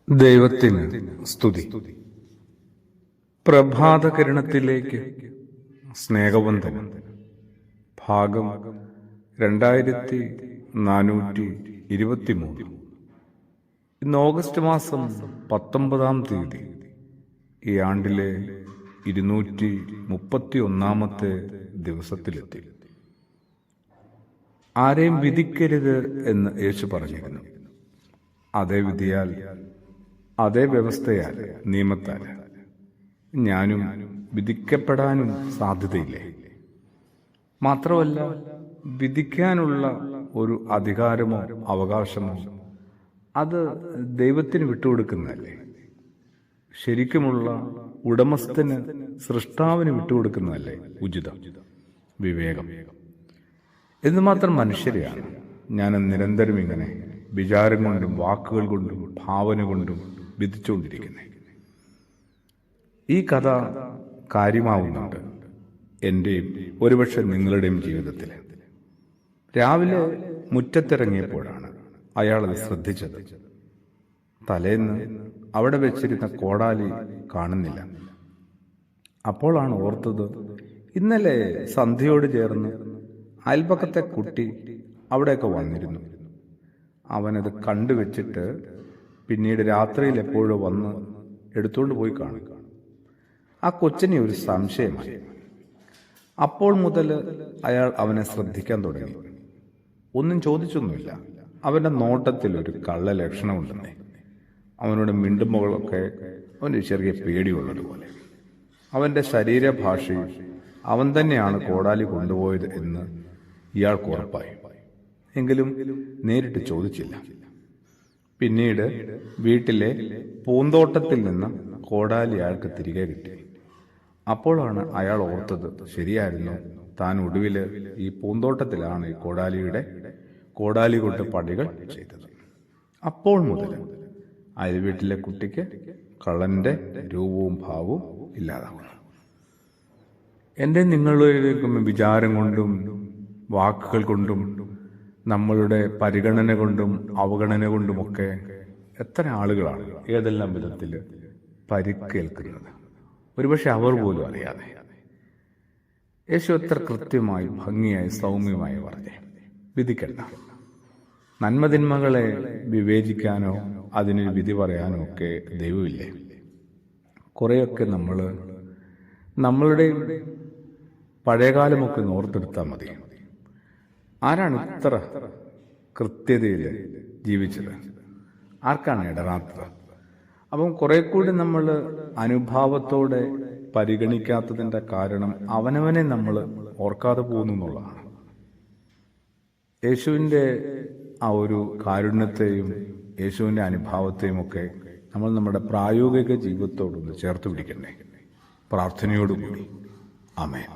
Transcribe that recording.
ദൈവത്തിന് സ്തുതി. പ്രഭാതകിരണത്തിലേക്ക് സ്നേഹവന്ദനം. ഭാഗം 2423. ഇന്ന് ഓഗസ്റ്റ് മാസം 19-ാം തീയതി. ഈ ആണ്ടിലെ 231-ാമത്തെ ദിവസത്തിലെത്തി. ആരെയും വിധിക്കരുത് എന്ന് യേശു പറഞ്ഞിരുന്നു. അതേ വിധിയാൽ, അതേ വ്യവസ്ഥയാൽ, നിയമത്താൽ ഞാനും വിധിക്കപ്പെടാനും സാധ്യതയില്ലേ? മാത്രമല്ല, വിധിക്കാനുള്ള ഒരു അധികാരമോ അവകാശമോ അത് ദൈവത്തിന് വിട്ടുകൊടുക്കുന്നതല്ലേ? ശരിക്കുമുള്ള ഉടമസ്ഥന്, സൃഷ്ടാവിന് വിട്ടുകൊടുക്കുന്നതല്ലേ ഉചിതം, വിവേകം? എന്തുമാത്രം മനുഷ്യരെയാണ് ഞാൻ നിരന്തരം ഇങ്ങനെ വിചാരം കൊണ്ടും വാക്കുകൾ കൊണ്ടും ഭാവന കൊണ്ടും വിധിച്ചുകൊണ്ടിരിക്കുന്നത്. ഈ കഥ കാര്യമാവുന്നുണ്ട് എൻ്റെയും ഒരുപക്ഷെ നിങ്ങളുടെയും ജീവിതത്തിൽ. രാവിലെ മുറ്റത്തിറങ്ങിയപ്പോഴാണ് അയാളത് ശ്രദ്ധിച്ചത്. തലേന്ന് അവിടെ വെച്ചിരുന്ന കോടാലി കാണുന്നില്ല. അപ്പോഴാണ് ഓർത്തത്, ഇന്നലെ സന്ധ്യയോട് ചേർന്ന് അയൽപക്കത്തെ കുട്ടി അവിടെയൊക്കെ വന്നിരുന്നു. അവനത് കണ്ടുവച്ചിട്ട് പിന്നീട് രാത്രിയിൽ എപ്പോഴോ വന്ന് എടുത്തുകൊണ്ട് പോയി കാണുക. ആ കൊച്ചിനെ ഒരു സംശയമായി. അപ്പോൾ മുതൽ അയാൾ അവനെ ശ്രദ്ധിക്കാൻ തുടങ്ങി. ഒന്നും ചോദിച്ചൊന്നുമില്ല. അവന്റെ നോട്ടത്തിൽ ഒരു കള്ള ലക്ഷണമുണ്ടെന്നേ. അവനോട് മിണ്ടുമ്പോഴൊക്കെ അവന് ചെറിയ പേടിയുള്ളതുപോലെ. അവന്റെ ശരീരഭാഷയും അവൻ തന്നെയാണ് കോടാലി കൊണ്ടുപോയത് എന്ന് ഇയാൾക്ക് ഉറപ്പായി. എങ്കിലും നേരിട്ട് ചോദിച്ചില്ല. പിന്നീട് വീട്ടിലെ പൂന്തോട്ടത്തിൽ നിന്ന് കോടാലി അയാൾക്ക് തിരികെ കിട്ടി. അപ്പോഴാണ് അയാൾ ഓർത്തത്, ശരിയായിരുന്നു, താൻ ഒടുവിൽ ഈ പൂന്തോട്ടത്തിലാണ് ഈ കോടാലി കൊണ്ട് പടികൾ ചെയ്തത്. അപ്പോൾ മുതൽ അയൽ വീട്ടിലെ കുട്ടിക്ക് കള്ളന്റെ രൂപവും ഭാവവും ഇല്ലാതാവുന്നു. എൻ്റെ നിങ്ങളുടെയൊക്കെ വിചാരം കൊണ്ടും വാക്കുകൾ കൊണ്ടും നമ്മളുടെ പരിഗണന കൊണ്ടും അവഗണന കൊണ്ടുമൊക്കെ എത്ര ആളുകളാണ് ഏതെല്ലാം വിധത്തിൽ പരിക്കേൽക്കുന്നത്, ഒരുപക്ഷെ അവർ പോലും അറിയാതെ. യേശു എത്ര കൃത്യമായി, ഭംഗിയായി, സൗമ്യമായി പറഞ്ഞേ, വിധിക്കണ്ട. നന്മതിന്മകളെ വിവേചിക്കാനോ അതിന് വിധി പറയാനോ ഒക്കെ ദൈവമില്ലേ? കുറേയൊക്കെ നമ്മളുടെ പഴയകാലമൊക്കെ ഓർത്തെടുത്താൽ മതി. ആരാണ് ഇത്ര കൃത്യതയിൽ ജീവിച്ചത്? ആർക്കാണ് ഇടറാത്തത്? അപ്പം കുറെ കൂടി നമ്മൾ അനുഭാവത്തോടെ പരിഗണിക്കാത്തതിൻ്റെ കാരണം അവനവനെ നമ്മൾ ഓർക്കാതെ പോകുന്നു എന്നുള്ളതാണ്. യേശുവിൻ്റെ ആ ഒരു കാരുണ്യത്തെയും യേശുവിൻ്റെ അനുഭാവത്തെയും ഒക്കെ നമ്മൾ നമ്മുടെ പ്രായോഗിക ജീവിതത്തോടൊന്ന് ചേർത്ത് പിടിക്കണ്ടേ, പ്രാർത്ഥനയോടുകൂടി. ആമേൻ.